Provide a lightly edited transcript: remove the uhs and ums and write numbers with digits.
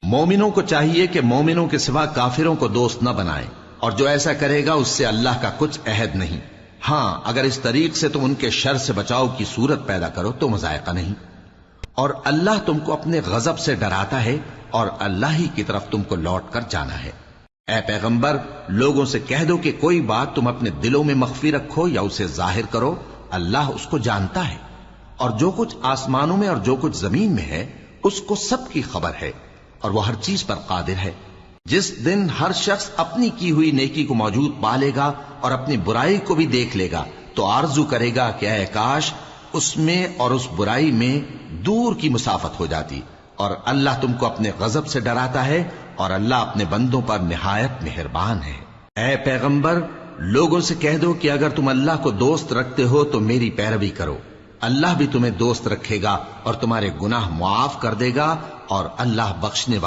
مومنوں کو چاہیے کہ مومنوں کے سوا کافروں کو دوست نہ بنائیں، اور جو ایسا کرے گا اس سے اللہ کا کچھ عہد نہیں۔ ہاں اگر اس طریق سے تم ان کے شر سے بچاؤ کی صورت پیدا کرو تو مذائقہ نہیں۔ اور اللہ تم کو اپنے غضب سے ڈراتا ہے، اور اللہ ہی کی طرف تم کو لوٹ کر جانا ہے۔ اے پیغمبر، لوگوں سے کہہ دو کہ کوئی بات تم اپنے دلوں میں مخفی رکھو یا اسے ظاہر کرو، اللہ اس کو جانتا ہے، اور جو کچھ آسمانوں میں اور جو کچھ زمین میں ہے اس کو سب کی خبر ہے، اور وہ ہر چیز پر قادر ہے۔ جس دن ہر شخص اپنی کی ہوئی نیکی کو موجود پا لے گا اور اپنی برائی کو بھی دیکھ لے گا تو آرزو کرے گا کہ اے کاش اس میں اور اس برائی میں دور کی مسافت ہو جاتی۔ اور اللہ تم کو اپنے غضب سے ڈراتا ہے، اور اللہ اپنے بندوں پر نہایت مہربان ہے۔ اے پیغمبر، لوگوں سے کہہ دو کہ اگر تم اللہ کو دوست رکھتے ہو تو میری پیروی کرو، اللہ بھی تمہیں دوست رکھے گا اور تمہارے گناہ معاف کر دے گا، اور اللہ بخشنے والا